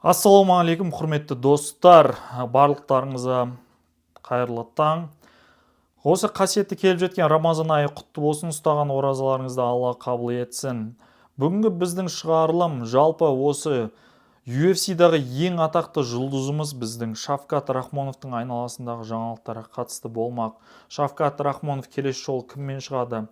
Ассалаумағалейкум, құрметті достар, барлықтарыңызға қайырлы таң. Осы қасиетті келіп жеткен Рамазан айы құтты болсын, ұстаған оразаларыңызды Алла қабыл етсін. Бүгінгі біздің шығарылым жалпы осы UFC-дағы ең атақты жұлдызымыз біздің Шавкат Рахмоновтың айналасындағы жаңалықтарға қатысты болмақ. Шавкат Рахмонов келесі жолы кіммен шығады?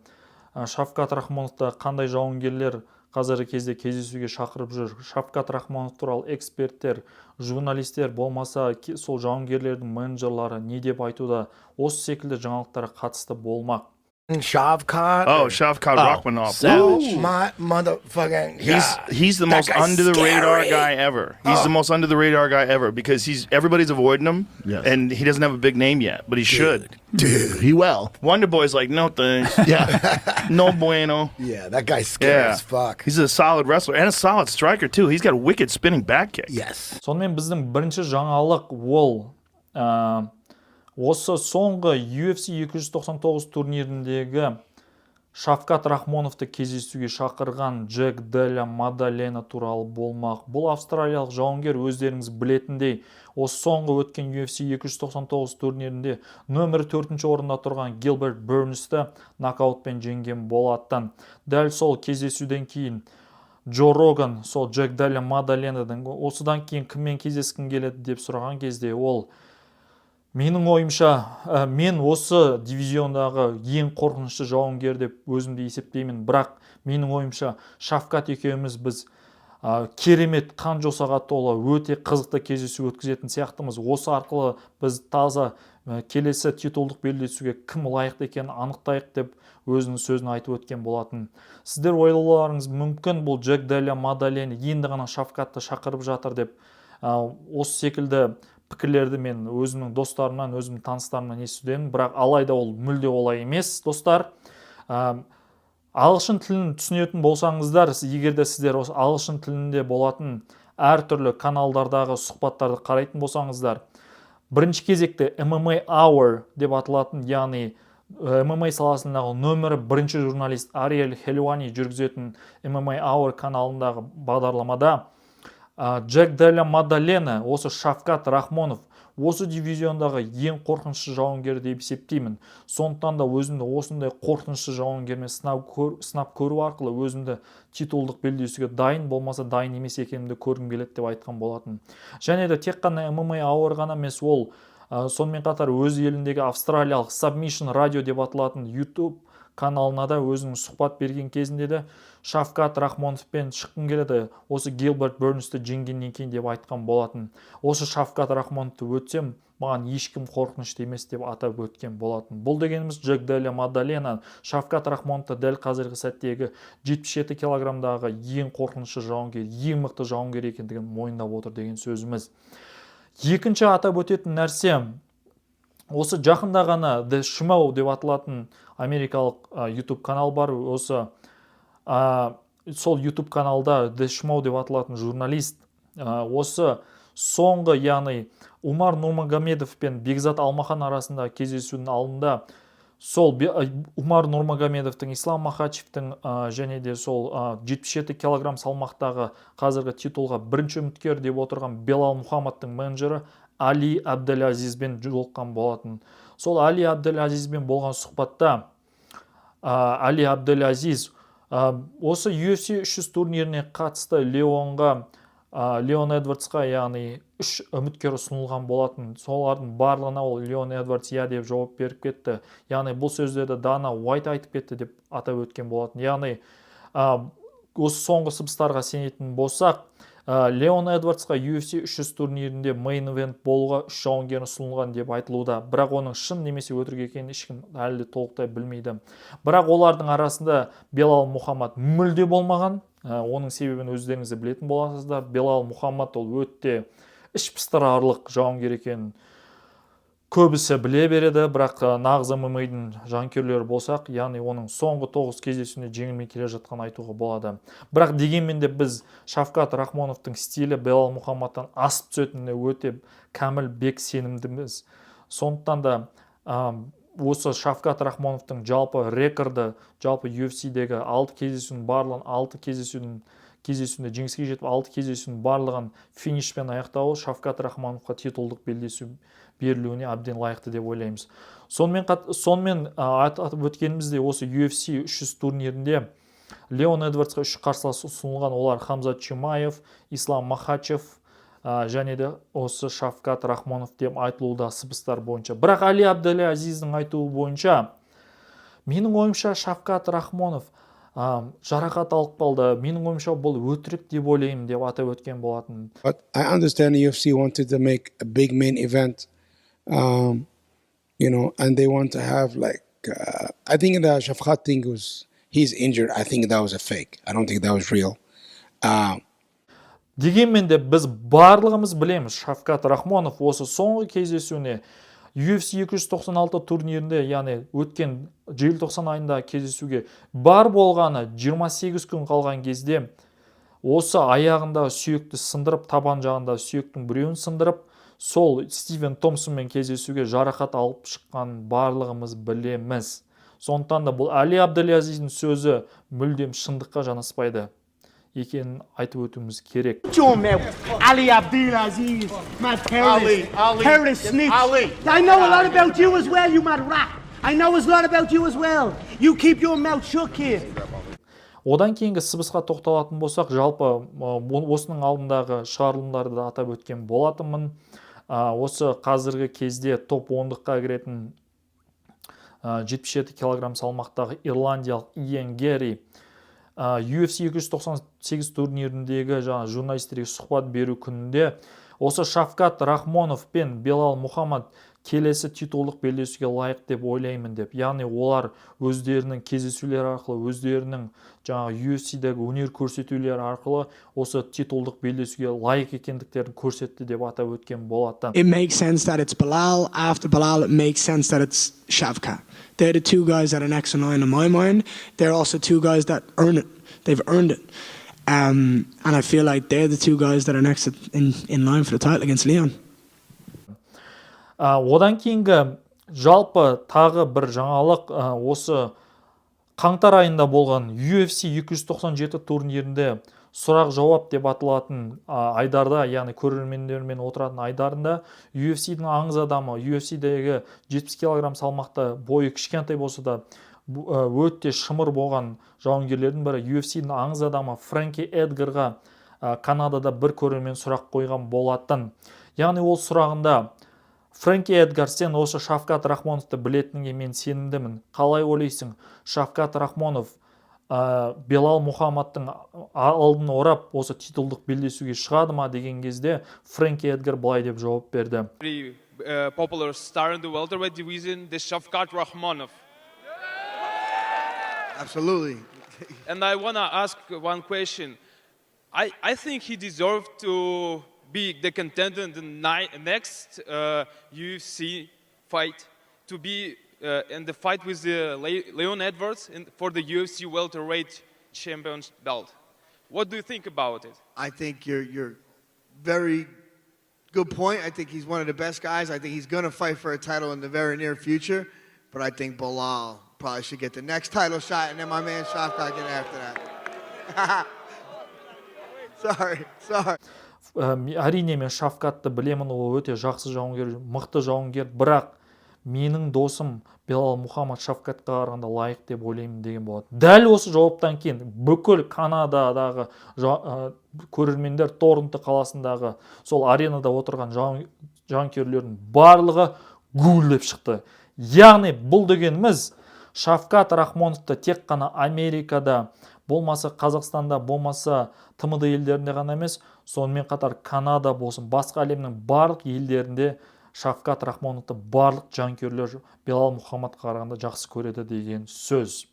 Шавкат Рахмоновта қандай жауынгерлер қазіргі кезде кездесуге шақырып жүр? Шавкат Рахмонов туралы эксперттер, журналистер болмаса сол жауынгерлердің менеджерлары не деп айтуда? Осы секілді жаңалықтарға қатысты болмақ. Shavkat. Oh, Shavkat Rachmanov. Savage. My motherfucking He's the most under the radar guy ever. He's the most under the radar guy ever because everybody's avoiding him, and he doesn't have a big name yet, but he should. Dude, he will. Wonder Boy's like, no thanks. Yeah. No bueno. Yeah, that guy's scary as fuck. He's a solid wrestler and a solid striker too. He's got a wicked spinning back kick. Yes. Сонымен біздің бірінші жаңалық ол осы соңғы UFC 299 турниріндегі Шавкат Рахмоновты кездесуге шақырған Джек Делла Мадалена туралы болмақ. Бұл австралиялық жауынгер өздеріңіз білетіндей, осы соңғы өткен UFC 299 турнирінде нөмірі 4-ші орында тұрған Гилберт Бёрнсті нокаутпен жеңген болатын. Дәл сол кездесуден кейін Джо Роган сол Джек Делла Мадаленадан осыдан кейін кіммен кездескің келеді деп сұраған кезде ол менің ойымша, мен осы дивизиондағы ең қорқынышты жауынгер деп өзімді есептеймін, бірақ менің ойымша Шавкат екеуміз біз керемет қан жосаға толы өте қызықты кездесу өткізетін сияқтымыз. Осы арқылы біз таза келесі титулдық белдесуге кім лайықты екенін анықтайық деп өзінің сөзін айтып өткен болатын. Сіздер ойлауларыңыз мүмкін, бұл Джек Делла Мадалена енді ғана Шавкатты шақырып жатыр деп. Осы секілді пікірлерді мен өзімнің достарымнан, өзімнің таныстарымнан естудемін, бірақ алайда ол мүлде олай емес, достар. Ағылшын тілін түсінетін болсаңыздар, егер де сіздер осы ағылшын тілінде болатын әртүрлі каналдардағы сұхбаттарды қарайтын болсаңыздар, бірінші кезекте MMA Hour деп аталатын, яғни MMA саласындағы нөмірі бірінші журналист Ариэль Хелуани жүргізетін MMA Hour каналындағы бағдарламада Джек Делла Мадалена, осы Шавкат Рахмонов, осы дивизиондағы ең қорқынышты жауынгер деп есептеймін. Сондықтан да өзімді осындай қорқынышты жауынгермен сынап көру арқылы өзімді титулдық белдесуге дайын, болмаса дайын емес екенімді көргім келеді деп айтқан болатын. Және де тек қана MMA Hour ғана емес, ол сонымен қатар өз еліндегі австралиялық Submission Radio деп аталатын YouTube каналына да өзінің сұхбат берген кезінде де Шавкат Рахмоновпен шыққым келеді, осы Гилберт Бёрнсті жеңгеннен кейін деп айтқан болатын. Осы Шавкат Рахмоновты өтсем, маған ешкім қорқынышты емес деп атап өткен болатын. Бұл дегеніміз Джек Делла Мадалена Шавкат Рахмоновты дәл қазіргі сәттегі 77 килограммдағы ең қорқынышты жауынгер, ең мықты жауынгер екендігін мойындап отыр деген сөзіміз. Екінші атап өтетін нәрсе, осы жақында ғана The Schmo деп аталатын америкалық YouTube канал бар. Осы сол YouTube каналда The Schmo деп аталатын журналист осы соңғы, яғни Умар Нурмагомедов пен Бекзат Алмахан арасында кездесудің алдында сол Умар Нурмагомедовтың, Ислам Махачевтің және де сол 77 килограмм салмақтағы қазіргі титулға бірінші үміткер деп отырған Белал Мухаммадтың менеджері Али Абделазизбен жолыққан болатын. Сол Али Абделазизбен болған сұхбатта Али Абделазиз осы UFC 300 турниріне қатысты Леон Эдвардсқа, яғни 3 үміткер ұсынылған болатын. Солардың барлығына ол Леон Эдвардс я деп жауап беріп кетті. Яғни бұл сөздерді Дана Уайт айтып кетті деп атап өткен болатын. Яғни осы соңғы сыбыстарға сенетін болсақ, Леон Эдвардсқа UFC 300 турнирінде мейн ивент болуға 3 жауынгер ұсынылған деп айтылуда. Бірақ оның шын немесе өтірік екенін ешкім әлі де толықтай білмейді. Бірақ олардың арасында Белал Мухаммад мүлде болмаған. Оның себебін өздеріңізді білетін боласыздар. Белал Мухаммад ол өте іш пыстырарлық жауынгер екенін көбісі біле береді, бірақ нағыз MMA-дің жанкүйерлері болсақ, яғни оның соңғы 9 кездесуінде жеңілмей келе жатқан айтуға болады. Бірақ дегенмен де біз Шавкат Рахмоновтың стилі Белал Мухаммадтан асып түсетініне өте кәміл бек сенімдіміз. Сондықтан да осы Шавкат Рахмоновтың жалпы рекорды, жалпы UFC-дегі 6 кездесудің барлығын 6 кездесудің кездесуінде жеңіске жетіп 6 кездесудің барлығын финишпен аяқтауы Шавкат Рахмоновқа титулдық белдесу берілуіне әбден лайықты деп ойлаймыз. Сонымен атап өткенімізде осы UFC 300 турнирінде Леон Эдвардсқа 3 қарсылас ұсынылған, олар Хамзат Чимаев, Ислам Махачев және де осы Шавкат Рахмонов деп айтылуда сыбыстар бойынша. Бірақ Али Абдел-Азиздің айтуы бойынша, менің ойымша Шавкат Рахмонов жарақат алып қалды. Менің ойымша бұл өтірік деп ойлаймын деп атап өткен болатын. But I understand the UFC wanted to make a big main event, and they want to have I think the Shafkat thing he's injured. I think that was a fake. I don't think that was real. Дегенмен де біз барлығымыз білеміз, Шавкат Рахмонов осы соңғы кездесуіне UFC 296 турнирінде, яғни өткен желтоқсан айында кездесуге бар болғаны 28 күн қалған кезде осы аяғында сүйекті сындырып, табан жағында сүйектің біреуін сындырып, сол Стивен Томпсонмен кездесуге жарақат алып шыққан барлығымыз білеміз. Сондықтан да бұл Али Абдел-Азиздің сөзі мүлдем шындыққа жанаспайды екенін айтып өтуіміз керек. Ali Abdelaziz, mad terrorist snitch. I know a lot about you as well, you mad rat. I know a lot about you as well. You keep your mouth shut here. Одан кейінгі сыбысқа тоқталатын болсақ, жалпы осының алдындағы шығарылымдарды да атап өткен болатынмын. Осы қазіргі кезде топ 10-ға кіретін 77 килограмм салмақтағы ирландиялық Иэн Герри UFC 298 турниріндегі журналистерге сұхбат беру күнінде осы Шавкат Рахмонов пен Белал Мухаммад келесі титулдық белдесуге лайық деп ойлаймын деп. Яғни олар өздерінің кездесулері арқылы, өздерінің UFC-дегі өнер көрсетулері арқылы осы титулдық белдесуге лайық екендіктерін көрсетті деп атап өткен болатын. It makes sense that it's Belal. After Belal, it makes sense that it's Shavkat. They're the two guys that are next in line in my mind. They're also two guys that earn it. They've earned it. And I feel like they're the two guys that are next in line for the title against Leon. Одан кейінгі жалпы тағы бір жаңалық осы қаңтар айында болған UFC 297 турнирінде сұрақ жауап деп аталатын айдарда, яғни көрермендермен отыратын айдарында UFC-дің аңыз адамы, UFC-дегі 70 килограмм салмақта бойы кішкентай болса да өте шымыр болған жауынгерлердің бірі UFC-дің аңыз адамы Фрэнки Эдгарға Канадада бір көрермен сұрақ қойған болатын. Яғни ол сұрағында: Фрэнки Эдгар, сен осы Шавкат Рахмоновты білетініңе мен сенімдімін. Қалай ойлайсың, Шавкат Рахмонов Белал Мухаммадтың алдын орап, осы титулдық белдесуге шығады ма деген кезде Фрэнки Эдгар былай деп жауап берді. Popular star in the welterweight division, the Shavkat Rachmanov. Absolutely. And I want to ask one question. I think he deserved to be the contender in the next UFC fight, to be in the fight with Leon Edwards for the UFC welterweight champion's belt. What do you think about it? I think you're very good point. I think he's one of the best guys. I think he's going to fight for a title in the very near future. But I think Belal probably should get the next title shot, and then my man Shavkat get after that. Sorry. Әрине мен Шавкатты білемін, ол өте жақсы жауынгер, мықты жауынгер, бірақ менің досым Белал Мухаммад Шавкатқа қарағанда лайық деп ойлаймын деген болады. Дәл осы жауаптан кейін бүкіл Канададағы көрермендер, Торонто қаласындағы сол аренада отырған жанкүйерлердің барлығы гулдеп шықты. Яғни бұл дегеніміз Шавкат Рахмоновты тек қана Америкада, болмаса Қазақстанда, болмаса ТМД елдерінде ғана емес, сонымен қатар Канада болсын, басқа әлемнің барлық елдерінде Шавкат Рахмоновты барлық жанкүйерлер Белал Мухаммадқа қарағанда жақсы көреді деген сөз.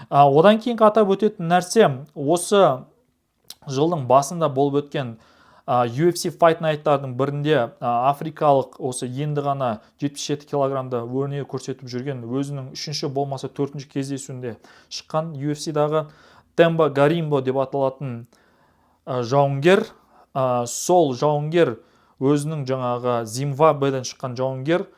Одан кейін атап өтетін нәрсе, осы жылдың басында болып өткен UFC Fight Night-тардың бірінде африкалық осы енді ғана 77 килограммда өнер көрсетіп жүрген, өзінің 3-ші болмаса 4-ші кездесуінде шыққан UFC-дағы Темба Гаримбо деп аталатын жауынгер, сол жауынгер өзінің жаңағы Зимбабведен шыққан жауынгер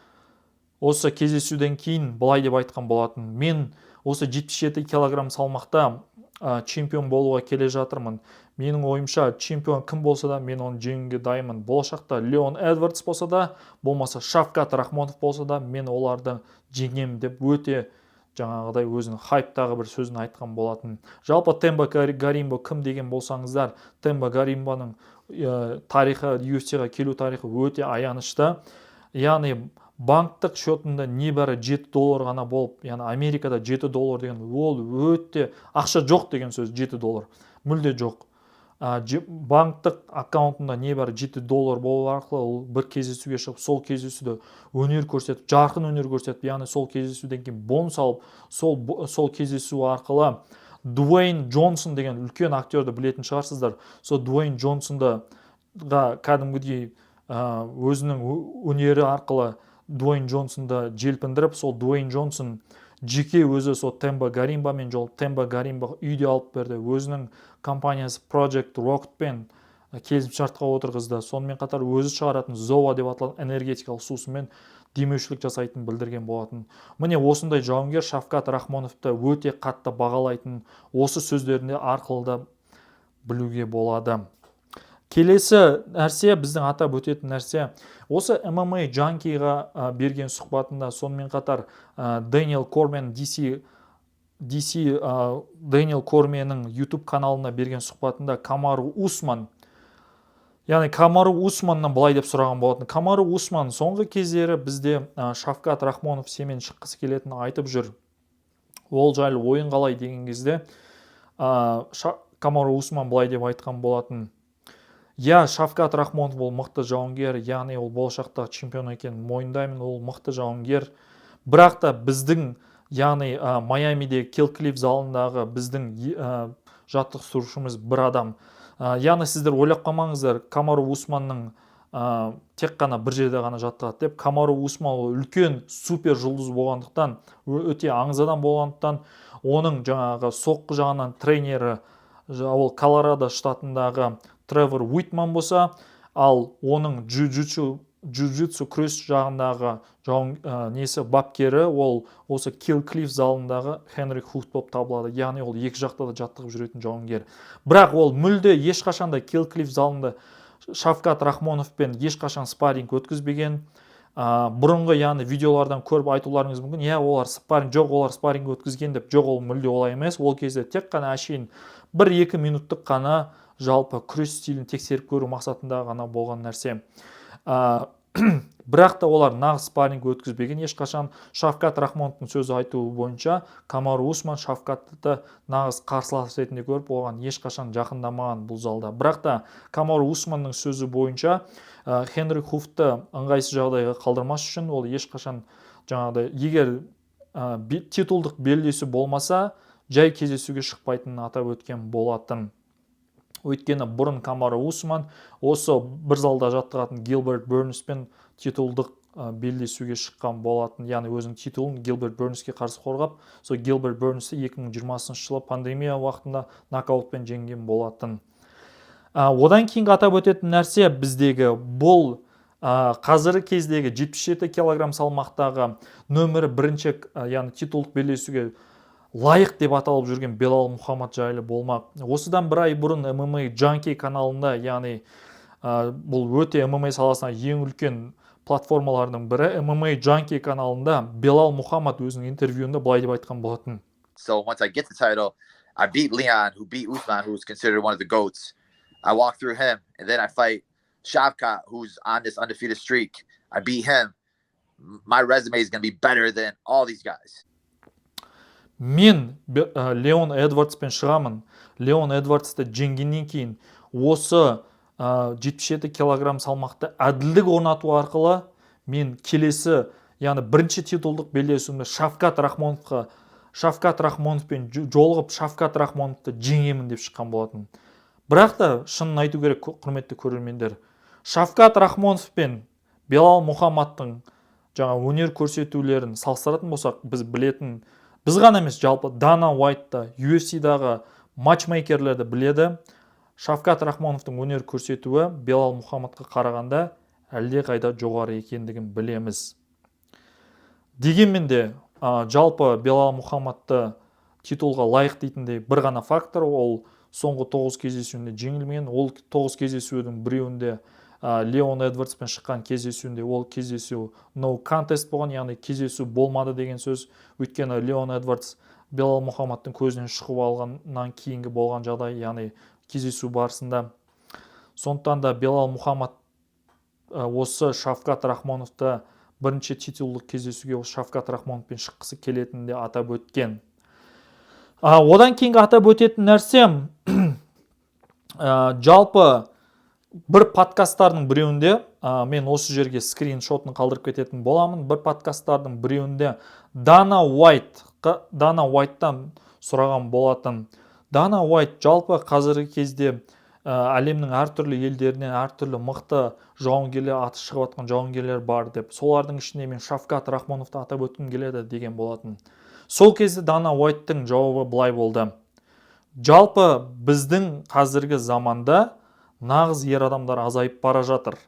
осы кездесуден кейін былай деп айтқан болатын: мен осы 77 килограмм салмақта чемпион болуға келе жатырмын. Менің ойымша чемпион кім болса да мен оны жеңуге дайынмын. Болашақта Леон Эдвардс болса да, болмаса Шавкат Рахмонов болса да, мен оларды жеңемін деп өте жаңағыдай өзінің хайптағы бір сөзін айтқан болатын. Жалпы Темба Гаримбо кім деген болсаңыздар, Темба Гаримбоның тарихы, UFC-ға келу тарихы өте аянышты. Яғни банктық счетында небәрі $7 ғана болып, яғни Америкада $7 деген ол өте ақша жоқ деген сөз. $7 мүлде жоқ. Банктық аккаунтында небәрі $7 болу арқылы ол бір кездесуге шығып, сол кездесуді өнер көрсетіп, жарқын өнер көрсетіп, яғни сол кездесуден кейін бонус алып, сол кездесу арқылы Дуэйн Джонсон деген үлкен актерді білетін шығарсыздар. Сол Дуэйн Джонсонды кәдімгідей өзінің өнері арқылы Дуэйн Джонсонды желпіндіріп, сол Дуэйн Джонсон жеке өзі сол Темба Гаримбамен жолып, Темба Гаримба үйде алып берді. Өзінің компаниясы Project Rocketпен келісімшартқа отырғызды. Сонымен қатар өзі шығаратын Зова деп аталған энергетикалық сусынмен демеушілік жасайтын білдірген болатын. Міне осындай жауынгер Шавкат Рахмоновты өте қатты бағалайтын осы сөздерінде арқылы да білуге болады. Келесі нәрсе, біздің атап өтетін нәрсе, осы MMA Junkie-ға берген сұхбатында, сонымен қатар Дэниел Кормен Дэниел Корменің YouTube каналына берген сұхбатында Камару Усман, яғни Камару Усманнан былай деп сұраған болатын. Камару Усман соңғы кездері бізде Шавкат Рахмонов семен шыққысы келетінін айтып жүр. Ол жайлы ойын қалай деген кезде Камару Усман былай деп айтқан болатын. Шавкат Рахмонов ол мықты жауынгер, яғни ол болашақта чемпион екенін мойындаймын, ол мықты жауынгер. Бірақ та біздің, яғни Майамиде Kill Cliff залындағы біздің жаттықтырушымыз бір адам. Яғни сіздер ойлап қалмаңыздар, Камару Усманның тек қана бір жерде ғана жаттығады деп. Камару Усман ол үлкен супер жұлдыз болғандықтан, өте аңыз адам болғандықтан, оның жаңағы соққы жағынан тренері ол Колорадо штатындағы Тревор Уитман болса, ал оның джиу-джитсу күрес жағындағы несі бапкері ол осы Kill Cliff залындағы Хенри Хуфт болып табылады. Яғни ол екі жақта да жаттығып жүретін жауынгер. Бірақ ол мүлде ешқашанда Kill Cliff залында Шавкат Рахмоновпен ешқашан спарринг өткізбеген. Бұрынғы яғни видеолардан көріп айтуларыңыз мүмкін, олар спарринг өткізген деп. Жоқ, ол мүлде олай емес. Ол кезде тек қана әшейін 1-2 минуттық қана жалпы күрес стилін тексеріп көру мақсатында ғана болған нәрсе. Бірақ та олар нағыз спарринг өткізбеген. Ешқашан Шавкат Рахмоновтың сөзі айтуы бойынша Камару Усман Шавкатты нағыз қарсылас ретінде көріп, оған ешқашан жақындамаған бұл залда. Бірақ та Камару Усманның сөзі бойынша Хенри Хуфтты ыңғайсыз жағдайға қалдырмас үшін ол ешқашан жаңағыдай, егер титулдық белдесу болмаса, жай кездесуге шықпайтынын атап өткен болатын. Өйткені бұрын Камару Усман осы бір залда жаттығатын Гилберт Бернспен титулдық белдесуге шыққан болатын. Яғни өзінің титулын Гилберт Бернске қарсы қорғап, сол Гилберт Бернсті 2020 жылы пандемия уақытында нокаутпен жеңген болатын. Одан кейінгі атап өтетін нәрсе біздегі бұл қазіргі кездегі 77 килограмм салмақтағы нөмірі бірінші, яғни титулдық белдесуге лайық деп аталып жүрген Белал Мухаммад жайлы болмақ. Осыдан бір ай бұрын MMA Junkie каналында, яғни бұл өте MMA саласына ең үлкен платформалардың бірі, MMA Junkie каналында Белал Мухаммад өзінің интервьюінде былай деп айтқан болатын. So once I get the title, I beat Leon, who beat Usman, who's considered one of the GOATs. I walk through him, and then I fight Shavkat, who's on this undefeated streak. I beat him. My resume is going to be better than all these guys. Мен Леон Эдвардспен шығамын. Леон Эдвардсты жеңгеннен кейін осы 77 килограмм салмақты әділдік орнату арқылы мен келесі, яғни бірінші титулдық белдесуімде Шавкат Рахмоновпен жолығып, Шавкат Рахмоновты жеңемін деп шыққан болатын. Бірақ та шынын айту керек, құрметті көрермендер, Шавкат Рахмонов пен Белал Мухаммадтың жаңа өнер көрсетулерін салыстыратын болсақ, біз білетін, біз ғана емес, жалпы Дана Уайтта, UFC-дағы матчмейкерлерді біледі. Шавкат Рахмоновтың өнер көрсетуі Белал Мухаммадқа қарағанда әлде қайда жоғары екендігін білеміз. Дегенмен де жалпы Белал Мухаммадты титулға лайық дейтіндей бір ғана фактор, ол соңғы 9 кездесуінде жеңілмеген. Ол 9 кездесудің біреуінде Леон Эдвардспен шыққан кездесуінде ол кездесу no contest болған, яғни кездесу болмады деген сөз. Өйткені Леон Эдвардс Белал Мұхаммадтың көзінен шығып алғаннан кейінгі болған жағдай, яғни кездесу барысында. Сондықтан да Белал Мұхаммад осы Шавкат Рахмоновты бірінші титулдық кездесуге осы Шавкат Рахмоновпен шыққысы келетінін де атап өткен. Одан кейінгі атап өтетін нәрсем, жалпы бір подкасттардың біреуінде, мен осы жерге скриншотын қалдырып кететін боламын, бір подкасттардың біреуінде Дана Уайттан сұраған болатын. Дана Уайт жалпы қазіргі кезде әлемнің әртүрлі елдерінен әртүрлі мықты жауынгерлер, аты шығып атқан жауынгерлер бар деп. Солардың ішінде мен Шавкат Рахмоновты атап өткім келеді деген болатын. Сол кезде Дана Уайттың жауабы былай болды. Жалпы біздің қазіргі заманда нағыз ер адамдар азайып бара жатыр.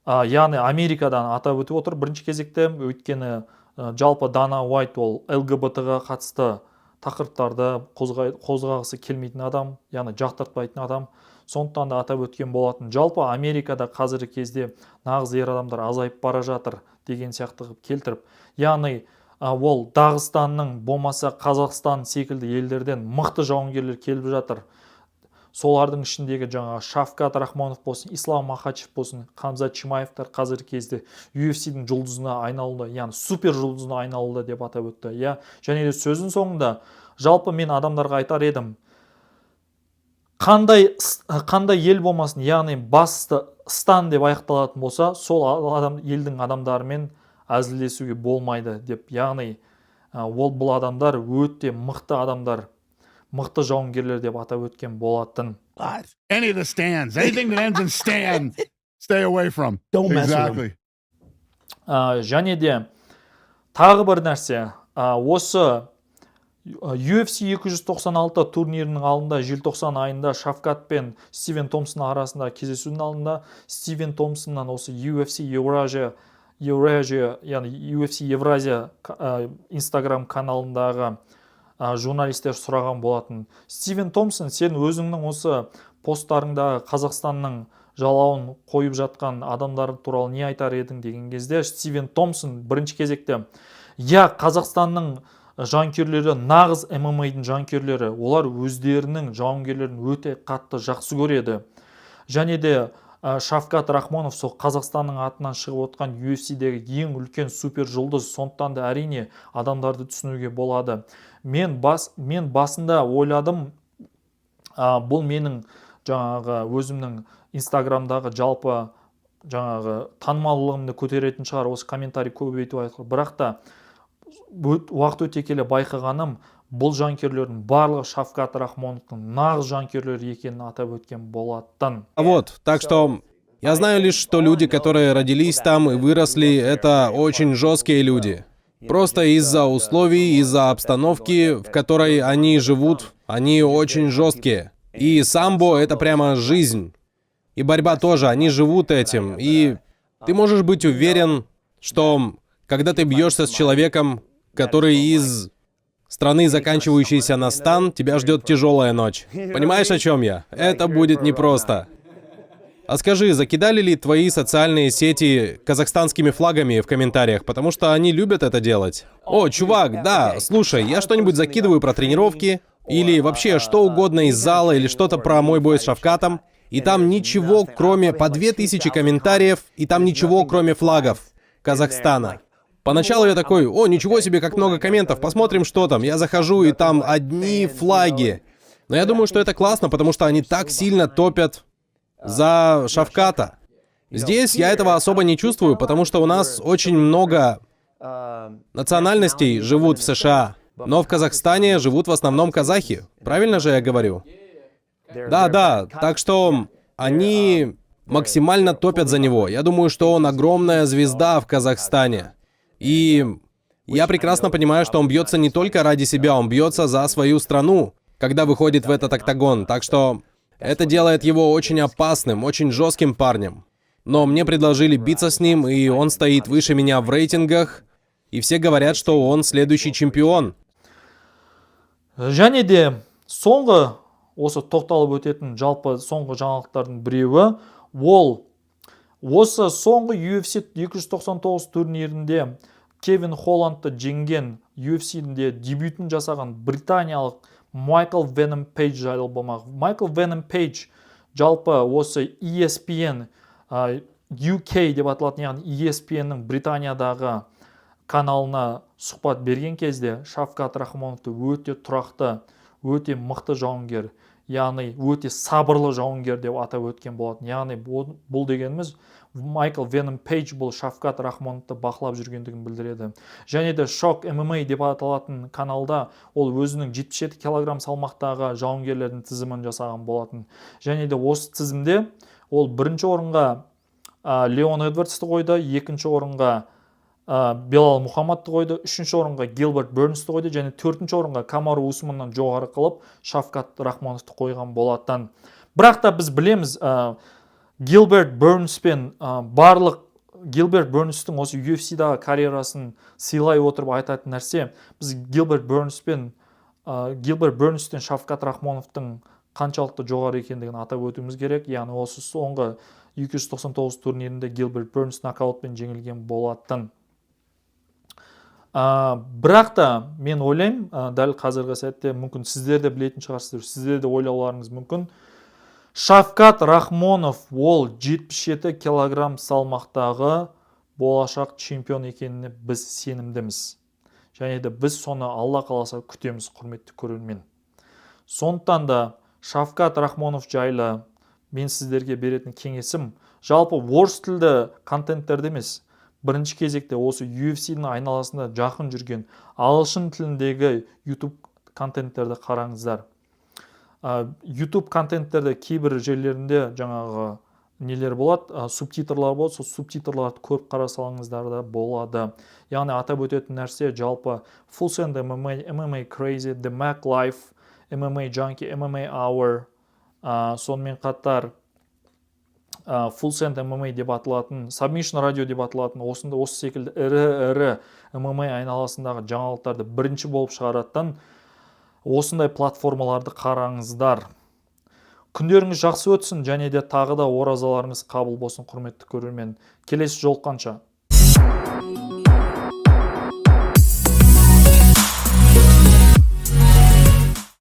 Яғни Америкадан атап өтіп отыр бірінші кезекте, өйткені жалпы Дана Уайт ол ЛГБТ-ға қатысты тақырыптарды қозғағысы келмейтін адам, яғни жақтыртпайтын адам. Сондықтан да атап өткен болатын. Жалпы Америкада қазіргі кезде нағыз ер адамдар азайып бара жатыр деген сияқты келтіріп. Яғни ол Дағыстанның болмаса Қазақстан секілді елдерден мықты жауынгерлер келіп жатыр. Солардың ішіндегі жаңа Шавкат Рахмонов болсын, Ислам Махачев болсын, Хамзат Чимаевтар қазіргі кезде UFC-дің жұлдызына айналуда, яғни супер жұлдызына айналуда деп атап өтті. Және де сөздің соңында жалпы мен адамдарға айтар едім, қандай ел болмасын, яғни басты стан деп аяқталатын болса, сол елдің адамдарымен әзілдесуге болмайды деп. Яғни бұл адамдар өте мықты адамдар, мықты жауынгерлер деп атап өткен болатын. Any of the stands, anything that ends in stand, stay away from. Don't mess with them. Және де тағы бір нәрсе, осы UFC 296 турнирінің алдында желтоқсан айында Шавкат пен Стивен Томпсон арасында кездесудің алдында Стивен Томпсоннан осы UFC Евразия, яғни UFC Евразия Instagram каналындағы журналистер сұраған болатын. Стивен Томпсон, сен өзіңнің осы посттарыңдағы Қазақстанның жалауын қойып жатқан адамдар туралы не айтар едің деген кезде, Стивен Томпсон бірінші кезекте, Қазақстанның жанкүйерлері нағыз ММА-дің жанкүйерлері, олар өздерінің жауынгерлерін өте қатты жақсы көреді. Және де Шавкат Рахмонов сол Қазақстанның атынан шығып отқан UFC-дегі ең үлкен супер жұлдыз, сондықтан да әрине адамдарды түсінуге болады. Мен басында ойладым, бұл менің жаңағы өзімнің Инстаграмдағы жалпы жаңағы танымалдылығымды көтеретін шығар, осы комментарий көбейту айтқыр. Бірақ та уақыт өте келе байқағаным, бұл жанкүйерлердің барлығы Шавкат Рахмоновтың нағыз жанкүйерлері екенін атап өткен болатын. Так что я знаю лишь, что люди, которые родились там и выросли, это очень жесткие люди. Просто из-за условий, из-за обстановки, в которой они живут, они очень жесткие. И самбо — это прямо жизнь. И борьба тоже, они живут этим. И ты можешь быть уверен, что когда ты бьешься с человеком, который из страны, заканчивающейся на стан, тебя ждет тяжелая ночь. Понимаешь, о чем я? Это будет непросто. А скажи, закидали ли твои социальные сети казахстанскими флагами в комментариях? Потому что они любят это делать. О, чувак, да, слушай, я что-нибудь закидываю про тренировки, или вообще что угодно из зала, или что-то про мой бой с Шавкатом, и там ничего, кроме по 2000 комментариев, и там ничего, кроме флагов Казахстана. Поначалу я такой, о, ничего себе, как много комментов, посмотрим, что там. Я захожу, и там одни флаги. Но я думаю, что это классно, потому что они так сильно топят за Шавката. Здесь я этого особо не чувствую, потому что у нас очень много национальностей живут в США. Но в Казахстане живут в основном казахи. Правильно же я говорю? Да, так что они максимально топят за него. Я думаю, что он огромная звезда в Казахстане. И я прекрасно понимаю, что он бьется не только ради себя, он бьется за свою страну, когда выходит в этот октагон. Так что это делает его очень опасным, очень жестким парнем. Но мне предложили биться с ним, и он стоит выше меня в рейтингах, и все говорят, что он следующий чемпион. Және де соңғы осы тоқталып өтетін жалпы соңғы жаңалықтардың біреуі ол осы соңғы UFC 299 турнирінде Кевин Холландты жеңген UFC-де дебютін жасаған британиялық Майкл Веном Пейдж жайлы болмақ. Майкл Веном Пейдж жалпы осы ESPN UK деп аталатын, яғни ESPN-ның Британиядағы каналына сұхбат берген кезде Шавкат Рахмоновты өте тұрақты, өте мықты жауынгер, яғни өте сабырлы жауынгер деп атап өткен болатын. Яғни бұл дегеніміз Майкл Веном Пейдж бұл Шавкат Рахмоновты бақылап жүргендігін білдіреді. Және де Shock MMA деп аталатын каналда ол өзінің 77 килограмм салмақтағы жауынгерлердің тізімін жасаған болатын. Және де осы тізімде ол бірінші орынға Леон Эдвардсты қойды, екінші орынға Белал Мухаммадты қойды, үшінші орынға Гилберт Бернсті қойды, және төртінші орынға Камару Усманнан жоғары қылып Шавкат Рахмоновты қойған болатын. Бірақ та біз білеміз, Гилберт Бернспен барлық Гилберт Бернстің осы UFC-дағы карьерасын сыйлай отырып айтатын нәрсе, біз Гилберт Бернстен Шавкат Рахмоновтың қаншалықты жоғары екендігін атап өтуіміз керек. Яғни осы соңғы 299 турнирінде Гилберт Бернс нокаутпен жеңілген болатын. Бірақ та мен ойлаймын, дәл қазіргі сәтте мүмкін сіздер де білетін шығарсыздар, сіздер де ойлауларыңыз мүмкін. Шавкат Рахмонов ол 77 килограмм салмақтағы болашақ чемпион екеніне біз сенімдіміз. Және де біз соны Алла қаласа күтеміз, құрметті көрермен. Сондықтан да Шавкат Рахмонов жайлы мен сіздерге беретін кеңесім, жалпы орыс тілді контенттерді емес, бірінші кезекте осы UFC-дің айналасында жақын жүрген ағылшын тіліндегі YouTube контенттерді қараңыздар. YouTube контенттерде кейбір жерлерінде жаңағы нелер болады, субтитрлар болады, сол субтитрларды көріп қарасаңыздар да болады. Яғни атап өтетін нәрсе жалпы Full Send MMA, MMA Crazy, The Mac Life, MMA Junkie, MMA Hour, сонымен қатар Full Send MMA деп аталатын, Submission Radio деп аталатын, осы секілді ірі MMA айналасындағы жаңалықтарды бірінші болып шығаратын осындай платформаларды қараңыздар. Күндеріңіз жақсы өтсін, және де тағы да оразаларыңыз қабыл болсын, құрметті көрермен. Келесі жолыққанша.